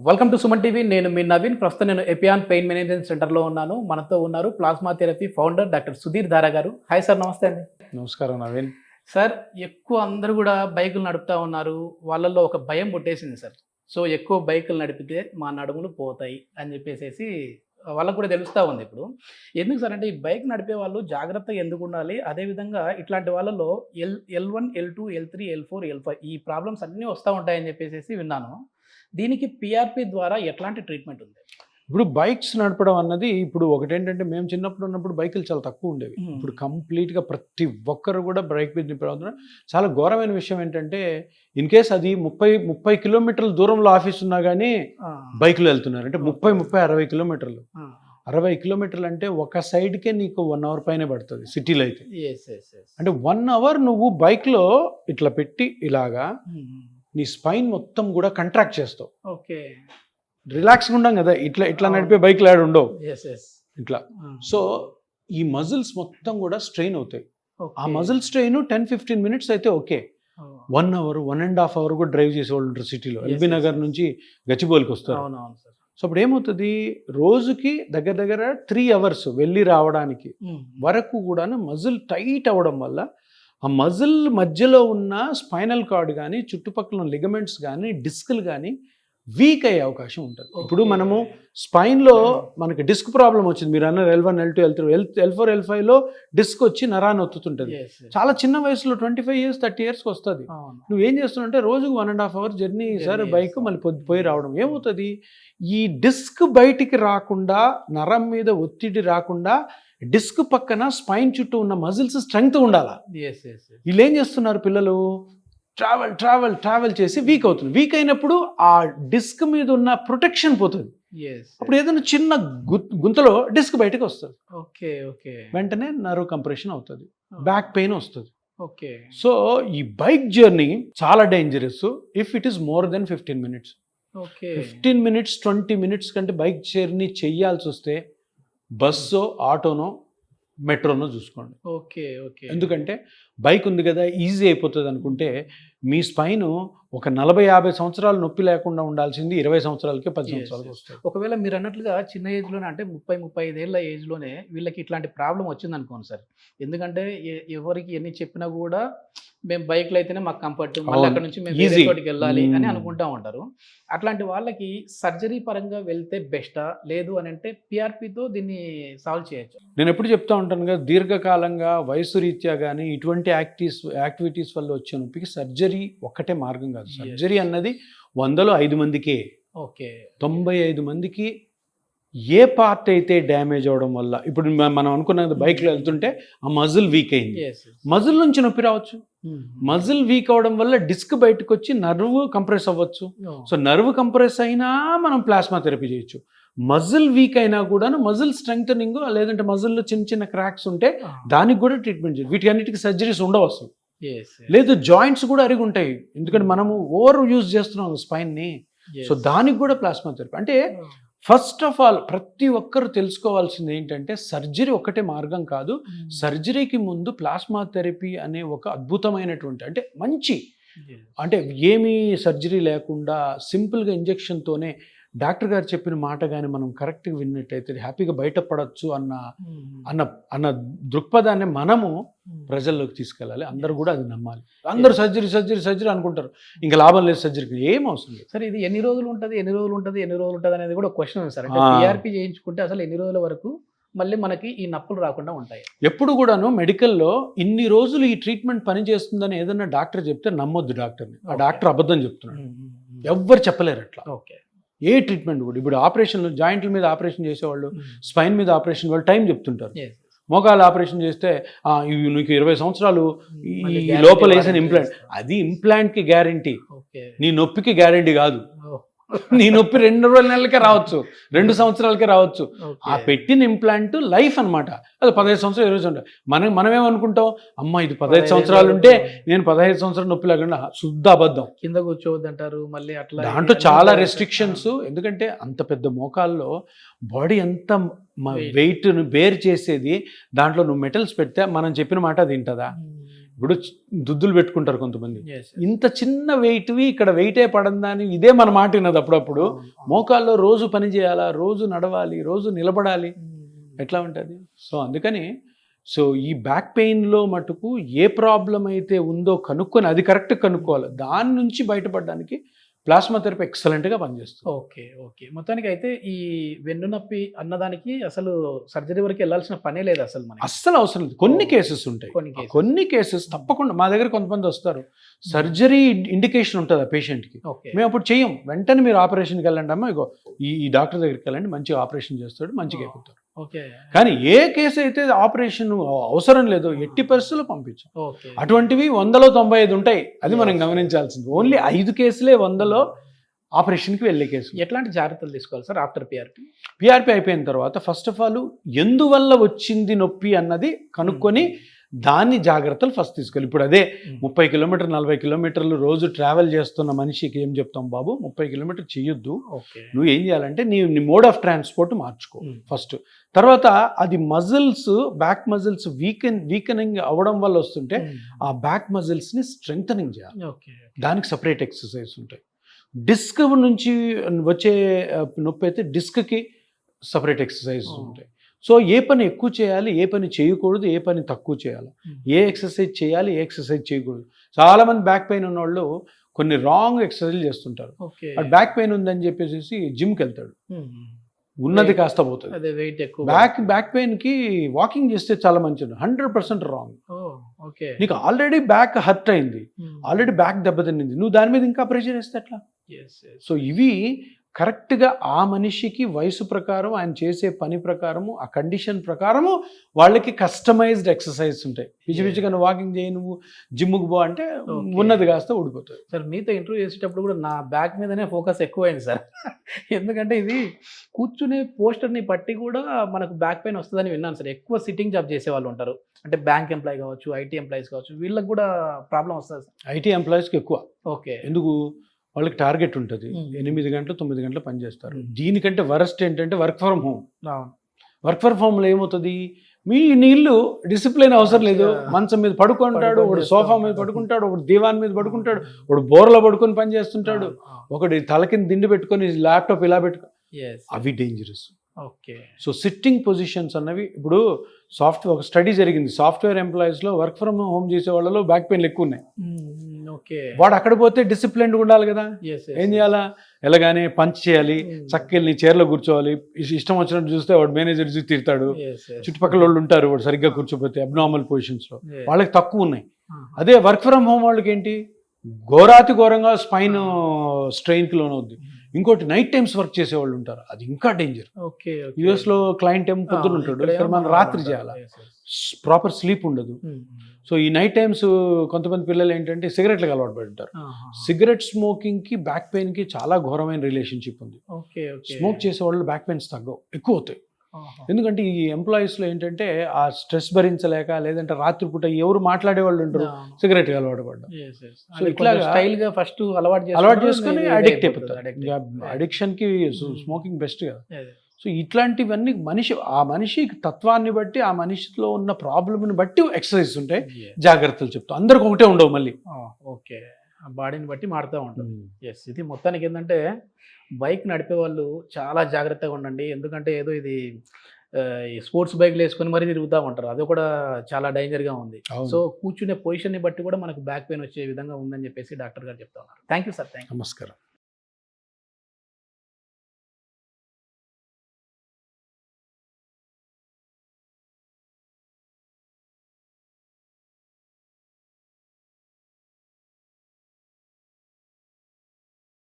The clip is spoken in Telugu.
Welcome to Suman TV. నేను మీ నవీన్. ప్రస్తుతం నేను ఎపియాన్ పెయిన్ మేనేజ్మెంట్ సెంటర్లో ఉన్నాను. మనతో ఉన్నారు plasma therapy founder doctor Sudheer దారా గారు. హాయ్ సార్, నమస్తే అండి. నమస్కారం నవీన్. సార్, ఎక్కువ అందరూ కూడా బైకులు నడుపుతూ ఉన్నారు. వాళ్ళల్లో ఒక భయం పుట్టేసింది సార్. సో ఎక్కువ బైకులు నడిపితే మా నడుములు పోతాయి అని చెప్పేసి వాళ్ళకు కూడా తెలుస్తూ ఉంది. ఇప్పుడు ఎందుకు సార్ అంటే ఈ బైక్ నడిపే వాళ్ళు జాగ్రత్తగా ఎందుకు ఉండాలి, అదేవిధంగా ఇట్లాంటి వాళ్ళలో L1 L2 L3 L4 L5 ఈ ప్రాబ్లమ్స్ అన్నీ వస్తూ ఉంటాయని చెప్పేసి విన్నాను. దీనికి పిఆర్పి ద్వారా ఎట్లాంటి ట్రీట్మెంట్ ఉంది? ఇప్పుడు బైక్స్ నడపడం అన్నది ఇప్పుడు ఒకటేంటంటే మేము చిన్నప్పుడు ఉన్నప్పుడు బైకులు చాలా తక్కువ ఉండేవి. ఇప్పుడు కంప్లీట్గా ప్రతి ఒక్కరు కూడా బైక్ మీద నింపడం. చాలా ఘోరమైన విషయం ఏంటంటే ఇన్ కేస్ అది 30 కిలోమీటర్ల దూరంలో ఆఫీస్ ఉన్నా కానీ బైక్లో వెళ్తున్నారు. అంటే 60 కిలోమీటర్లు 60 కిలోమీటర్లు అంటే ఒక సైడ్కే నీకు 1 అవర్ పైనే పడుతుంది సిటీలో అయితే. అంటే 1 అవర్ నువ్వు బైక్లో ఇట్లా పెట్టి ఇలాగా నీ స్పైన్ మొత్తం కూడా కాంట్రాక్ట్ చేస్తావు. ఓకే, రిలాక్స్గా ఉండం కదా, ఇట్లా నడిపే బైక్ లాడు ఉండవు ఇట్లా. సో ఈ మజిల్స్ మొత్తం కూడా స్ట్రెయిన్ అవుతాయి. ఆ మజిల్ స్ట్రెయిన్ 10-15 మినిట్స్ అయితే ఓకే. 1 అవర్ 1.5 అవర్ కూడా డ్రైవ్ చేసే వాళ్ళు ఉంటారు సిటీలో. ఎల్బీ నగర్ నుంచి గచ్చిబౌలికి వస్తారు. సో అప్పుడు ఏమవుతుంది, రోజుకి దగ్గర 3 అవర్స్ వెళ్ళి రావడానికి వరకు కూడా మజిల్ టైట్ అవ్వడం వల్ల ఆ మజిల్ మధ్యలో ఉన్న స్పైనల్ కార్డ్ కానీ చుట్టుపక్కల లిగమెంట్స్ కానీ డిస్క్లు కానీ వీక్ అయ్యే అవకాశం ఉంటుంది. ఇప్పుడు మనము స్పైన్లో మనకి డిస్క్ ప్రాబ్లం వచ్చింది, మీరు అన్నారు L1 L2 L3 L4 L5లో disc వచ్చి నరాన్ని ఒత్తుతుంటుంది. చాలా చిన్న వయసులో 25 years 30 yearsకి వస్తుంది. నువ్వేం చేస్తున్నావు రోజుకు 1.5 hour జర్నీ సార్ బైక్ మళ్ళీ పోయి రావడం. ఏమవుతుంది, ఈ డిస్క్ బయటికి రాకుండా, నరం మీద ఒత్తిడి రాకుండా డిస్క్ పక్కన స్పైన్ చుట్టూ ఉన్న మజిల్స్ స్ట్రెంగ్త్ ఉండాలా. వీళ్ళు ఏం చేస్తున్నారు, పిల్లలు ట్రావెల్ చేసి వీక్ అవుతుంది. వీక్ అయినప్పుడు ఆ డిస్క్ మీద ఉన్న ప్రొటెక్షన్ పోతుంది. అప్పుడు ఏదైనా చిన్న గుంతలో డిస్క్ బయటకు వస్తుంది. వెంటనే నర్వ్ కంప్రెషన్ అవుతుంది, బ్యాక్ పెయిన్ వస్తుంది. సో ఈ బైక్ జర్నీ చాలా dangerous if it is more than 15 minutes. 15 minutes 20 minutes కంటే బైక్ జర్నీ చెయ్యాల్సి వస్తే బస్సో ఆటోనో మెట్రోనో చూసుకోండి. ఎందుకంటే బైక్ ఉంది కదా ఈజీ అయిపోతుంది అనుకుంటే మీ స్పైన్ ఒక 40-50 సంవత్సరాలు నొప్పి లేకుండా ఉండాల్సింది 20 సంవత్సరాలకే 10 సంవత్సరాలకు వస్తుంది. ఒకవేళ మీరు అన్నట్లుగా చిన్న ఏజ్లోనే అంటే 30-35 ఏళ్ళ ఏజ్లోనే వీళ్ళకి ఇట్లాంటి ప్రాబ్లం వచ్చింది అనుకోండి సార్. ఎందుకంటే ఎవరికి ఎన్ని చెప్పినా కూడా మేము బైక్లో అయితేనే మాకు కంఫర్ట్, మళ్ళీ అక్కడ నుంచి మేము వేరే చోటికి వెళ్ళాలి అని అనుకుంటా ఉంటారు. అట్లాంటి వాళ్ళకి సర్జరీ పరంగా వెళ్తే బెస్టా, లేదు అని అంటే పిఆర్పితో దీన్ని సాల్వ్ చేయొచ్చు? నేను ఎప్పుడు చెప్తా ఉంటాను కదా, దీర్ఘకాలంగా వయసు రీత్యా కానీ ఇటువంటి యాక్టివిటీస్ వల్ల వచ్చే నొప్పికి సర్జరీ ఒక్కటే మార్గం కాదు. సర్జరీ అన్నది 100లో 5 మందికే. 95 మందికి ఏ పార్ట్ అయితే డ్యామేజ్ అవడం వల్ల, ఇప్పుడు మనం అనుకున్నది బైక్లో వెళ్తుంటే ఆ మజిల్ వీక్ అయింది, మజిల్ నుంచి నొప్పి రావచ్చు. మజిల్ వీక్ అవడం వల్ల డిస్క్ బయటకు వచ్చి నర్వ్ కంప్రెస్ అవ్వచ్చు. సో నర్వ్ కంప్రెస్ అయినా మనం ప్లాస్మా థెరపీ చేయొచ్చు. మజిల్ వీక్ అయినా కూడా మజిల్ స్ట్రెంగ్తనింగ్, లేదంటే మజిల్లో చిన్న క్రాక్స్ ఉంటే దానికి కూడా ట్రీట్మెంట్ చేయాలి. వీటి అన్నిటికీ సర్జరీస్ ఉండవు అసలు. లేదు జాయింట్స్ కూడా అరిగి ఉంటాయి, ఎందుకంటే మనము ఓవర్ యూజ్ చేస్తున్నాం స్పైన్ని. సో దానికి కూడా ప్లాస్మా థెరపీ. అంటే ఫస్ట్ ఆఫ్ ఆల్ ప్రతి ఒక్కరు తెలుసుకోవాల్సింది ఏంటంటే సర్జరీ ఒకటే మార్గం కాదు. సర్జరీకి ముందు ప్లాస్మా థెరపీ అనే ఒక అద్భుతమైనటువంటి, అంటే మంచి, అంటే ఏమీ సర్జరీ లేకుండా సింపుల్గా ఇంజెక్షన్తోనే డాక్టర్ గారు చెప్పిన మాట కానీ మనం కరెక్ట్గా విన్నట్టయితే హ్యాపీగా బయటపడచ్చు అన్న దృక్పథాన్ని మనము ప్రజల్లోకి తీసుకెళ్ళాలి. అందరూ కూడా అది నమ్మాలి. అందరూ సర్జరీ అనుకుంటారు, ఇంకా లాభం లేదు సర్జరీకి, ఏం అవసరం లేదు. సరే, ఇది ఎన్ని రోజులు ఉంటుంది అనేది కూడా ఒక క్వశ్చన్ ఉంది సార్. అంటే పిఆర్పి చేయించుకుంటే అసలు ఎన్ని రోజుల వరకు మళ్ళీ మనకి ఈ నొప్పులు రాకుండా ఉంటాయి? ఎప్పుడు కూడాను మెడికల్లో ఇన్ని రోజులు ఈ ట్రీట్మెంట్ పనిచేస్తుందని ఏదన్నా డాక్టర్ చెప్తే నమ్మొద్దు డాక్టర్ని. ఆ డాక్టర్ అబద్ధం చెప్తున్నాడు, ఎవ్వరు చెప్పలేరు అట్లా. ఏ ట్రీట్మెంట్ కూడా, ఇప్పుడు ఆపరేషన్లు, జాయింట్ల మీద ఆపరేషన్ చేసేవాళ్ళు, స్పైన్ మీద ఆపరేషన్ వాళ్ళు టైం చెప్తుంటారు. మోకాలు ఆపరేషన్ చేస్తే నీకు 20 సంవత్సరాలు ఈ లోపల వేసిన ఇంప్లాంట్, అది ఇంప్లాంట్కి గ్యారంటీ, నీ నొప్పికి గ్యారంటీ కాదు. నీ నొప్పి 2 నెలలకే రావచ్చు, 2 సంవత్సరాలకే రావచ్చు. ఆ పెట్టిన ఇంప్లాంట్ లైఫ్ అనమాట. అది 15 సంవత్సరాలు 20 సంవత్సరాలు. మనమేమనుకుంటాం, అమ్మ ఇది 15 సంవత్సరాలు ఉంటే నేను 15 సంవత్సరాలు నొప్పి లేకుండా, శుద్ధ అబద్ధం. కింద కూర్చోవద్దంటారు మళ్ళీ అట్లా. దాంట్లో చాలా రెస్ట్రిక్షన్స్, ఎందుకంటే అంత పెద్ద మోకాల్లో బాడీ అంత వెయిట్ను బేర్ చేసేది, దాంట్లో నువ్వు మెటల్స్ పెడితే మనం చెప్పిన మాట అది వింటుందా? ఇప్పుడు దుద్దులు పెట్టుకుంటారు కొంతమంది, ఇంత చిన్న వెయిట్వి ఇక్కడ వెయిటే పడందని ఇదే మన మాట విన్నది అప్పుడప్పుడు. మోకాల్లో రోజు పని చేయాలా, రోజు నడవాలి, రోజు నిలబడాలి, ఎట్లా ఉంటుంది? సో అందుకని ఈ బ్యాక్ పెయిన్లో మటుకు ఏ ప్రాబ్లం అయితే ఉందో కనుక్కొని అది కరెక్ట్ కనుక్కోవాలి. దాని నుంచి బయటపడడానికి ప్లాస్మా థెరపీ ఎక్సలెంట్గా పనిచేస్తుంది. ఓకే. మొత్తానికి అయితే ఈ వెన్ను నొప్పి అన్నదానికి అసలు సర్జరీ వరకు వెళ్ళాల్సిన పనే లేదు అసలు మనకి. అస్సలు అవసరం లేదు. కొన్ని కేసెస్ ఉంటాయి, కొన్ని కేసెస్ తప్పకుండా మా దగ్గర కొంతమంది వస్తారు, సర్జరీ ఇండికేషన్ ఉంటుంది ఆ పేషెంట్కి, మేము అప్పుడు చెయ్యం, వెంటనే మీరు ఆపరేషన్కి వెళ్ళండి అమ్మా, ఇగో ఈ డాక్టర్ దగ్గరికి వెళ్ళండి, మంచిగా ఆపరేషన్ చేస్తాడు, మంచిగా అయిపోతారు. కానీ ఏ కేసు అయితే ఆపరేషన్ అవసరం లేదో ఎట్టి పరిస్థితుల్లో పంపించాం. అటువంటివి 195 ఉంటాయి, అది మనం గమనించాల్సింది. ఓన్లీ 5 కేసులే 100లో ఆపరేషన్కి వెళ్ళే కేసు. ఎట్లాంటి జాగ్రత్తలు తీసుకోవాలి సార్ ఆఫ్టర్ పిఆర్పి అయిపోయిన తర్వాత? ఫస్ట్ ఆఫ్ ఆల్ ఎందువల్ల వచ్చింది నొప్పి అన్నది కనుక్కొని దాన్ని జాగ్రత్తలు ఫస్ట్ తీసుకోవాలి. ఇప్పుడు అదే 30 కిలోమీటర్లు 40 కిలోమీటర్లు రోజు ట్రావెల్ చేస్తున్న మనిషికి ఏం చెప్తాం, బాబు 30 కిలోమీటర్లు చెయ్యొద్దు, నువ్వు ఏం చేయాలంటే నీ మోడ్ ఆఫ్ ట్రాన్స్పోర్ట్ మార్చుకో ఫస్ట్. తర్వాత అది మజిల్స్, బ్యాక్ మజిల్స్ వీకెనింగ్ అవ్వడం వల్ల వస్తుంటే ఆ బ్యాక్ మజిల్స్ని స్ట్రెంగ్థనింగ్ చేయాలి, దానికి సపరేట్ ఎక్సర్సైజ్ ఉంటాయి. డిస్క్ నుంచి వచ్చే నొప్పి అయితే డిస్క్కి సపరేట్ ఎక్సర్సైజ్ ఉంటాయి. సో ఏ పని ఎక్కువ చేయాలి, ఏ పని చేయకూడదు, ఏ పని తక్కువ చేయాలి, ఏ ఎక్సర్సైజ్ చేయాలి, ఏ ఎక్సర్సైజ్ చేయకూడదు. చాలామంది బ్యాక్ పెయిన్ ఉన్న వాళ్ళు కొన్ని రాంగ్ ఎక్సర్సైజ్ చేస్తుంటారు. బ్యాక్ పెయిన్ ఉందని చెప్పేసి జిమ్కి వెళ్తాడు, ఉన్నది కాస్త పోతుంది. బ్యాక్ పెయిన్కి వాకింగ్ చేస్తే చాలా మంచిది. 100% రాంగ్. నీకు ఆల్రెడీ బ్యాక్ హర్ట్ అయింది, ఆల్రెడీ బ్యాక్ దెబ్బతిన్నింది, నువ్వు దాని మీద ఇంకా ప్రెషర్ వేస్తే ఎట్లా? సో ఇవి కరెక్ట్గా ఆ మనిషికి వయసు ప్రకారం, ఆయన చేసే పని ప్రకారము, ఆ కండిషన్ ప్రకారము వాళ్ళకి కస్టమైజ్డ్ ఎక్సర్సైజ్ ఉంటాయి. పిచ్చిగా నువ్వు వాకింగ్ చేయి, నువ్వు జిమ్కి పో అంటే ఉన్నది కాస్త ఊడిపోతుంది. సార్ మీతో ఇంటర్వ్యూ చేసేటప్పుడు కూడా నా బ్యాక్ మీదనే ఫోకస్ ఎక్కువైంది సార్. ఎందుకంటే ఇది కూర్చునే పోస్టర్ని బట్టి కూడా మనకు బ్యాక్ పెయిన్ వస్తుందని విన్నాను సార్. ఎక్కువ సిట్టింగ్ జాబ్ చేసే వాళ్ళు ఉంటారు, అంటే బ్యాంక్ ఎంప్లాయీ కావచ్చు, ఐటీ ఎంప్లాయీస్ కావచ్చు, వీళ్ళకి కూడా ప్రాబ్లం వస్తుంది సార్. ఐటీ ఎంప్లాయీస్కి ఎక్కువ. ఎందుకు? వాళ్ళకి టార్గెట్ ఉంటుంది, 8 గంటలు 9 గంటలు పనిచేస్తారు. దీనికంటే వరస్ట్ ఏంటంటే work from home. Work from హోమ్లో ఏమవుతుంది, మీ నీళ్ళు డిసిప్లిన్ అవసరం లేదు, మంచం మీద పడుకుంటాడు, ఒకడు సోఫా మీద పడుకుంటాడు, ఒకడు దీవాన్ మీద పడుకుంటాడు, ఒకడు బోర్లో పడుకొని పని చేస్తుంటాడు, ఒకటి తలకింద దిండి పెట్టుకొని ల్యాప్టాప్ ఇలా పెట్టుకో, అవి డేంజరస్. సో సిట్టింగ్ పొజిషన్స్ అన్నవి ఇప్పుడు ఒక స్టడీ జరిగింది, సాఫ్ట్వేర్ ఎంప్లాయీస్లో వర్క్ ఫ్రమ్ హోమ్ చేసే వాళ్ళలో బ్యాక్ పెయిన్లు ఎక్కువ ఉన్నాయి. వాడు అక్కడ పోతే డిసిప్లిన్డ్ ఉండాలి కదా, ఏం చేయాలా, ఎలాగానే పంచ్ చేయాలి, చక్కెళ్ళి చైర్లో కూర్చోవాలి, ఇష్టం వచ్చినట్టు చూస్తే వాడు మేనేజర్ చూసి తిడతాడు, చుట్టుపక్కల వాళ్ళు ఉంటారు, వాడు సరిగ్గా కూర్చోపోతే అబ్నార్మల్ పొజిషన్స్లో వాళ్ళకి తక్కువ ఉన్నాయి. అదే వర్క్ ఫ్రమ్ హోమ్ వాళ్ళకి ఏంటి, ఘోరాతి ఘోరంగా స్పైన్ స్ట్రెయిన్కి లోనవుద్ది. ఇంకోటి నైట్ టైమ్స్ వర్క్ చేసే వాళ్ళు ఉంటారు, అది ఇంకా డేంజర్. యుఎస్లో క్లయింట్ ఏమో పొద్దున ఉంటాడు, ఇక్కడ మనం రాత్రి చేయాలి, ప్రాపర్ స్లీప్ ఉండదు. సో ఈ నైట్ టైమ్స్ కొంతమంది పిల్లలు ఏంటంటే సిగరెట్లకు అలవాటు పడి ఉంటారు. సిగరెట్ స్మోకింగ్కి బ్యాక్ పెయిన్కి చాలా ఘోరమైన రిలేషన్షిప్ ఉంది. స్మోక్ చేసే వాళ్ళు బ్యాక్ పెయిన్స్ తగ్గవు, ఎక్కువ అవుతాయి. ఎందుకంటే ఈ ఎంప్లాయీస్లో ఏంటంటే ఆ స్ట్రెస్ భరించలేక, లేదంటే రాత్రిపూట ఎవరు మాట్లాడే వాళ్ళు ఉంటారు, సిగరెట్ అలవాటు పడ్డా. సో ఇట్లా స్టైల్గా ఫస్ట్ అలవాటు చేసుకుని అడిక్ట్ అయిపోతారు. అడిక్షన్కి స్మోకింగ్ బెస్ట్ కదా. సో ఇట్లాంటివన్నీ ఆ మనిషి తత్వాన్ని బట్టి, ఆ మనిషిలో ఉన్న ప్రాబ్లమ్ని బట్టి ఎక్సర్సైజ్ ఉంటాయి, జాగ్రత్తలు చెప్తాం. అందరికి ఒకటే ఉండవు, మళ్ళీ బాడీని బట్టి మారుతూ ఉంటుంది. ఇది మొత్తానికి ఏంటంటే బైక్ నడిపే వాళ్ళు చాలా జాగ్రత్తగా ఉండండి. ఎందుకంటే ఏదో ఇది స్పోర్ట్స్ బైక్లు వేసుకొని మరీ తిరుగుతూ ఉంటారు, అది కూడా చాలా డేంజర్గా ఉంది. సో కూర్చునే పొజిషన్ని బట్టి కూడా మనకు బ్యాక్ పెయిన్ వచ్చే విధంగా ఉందని చెప్పేసి డాక్టర్ గారు చెప్తా ఉన్నారు. Thank you sir. నమస్కారం.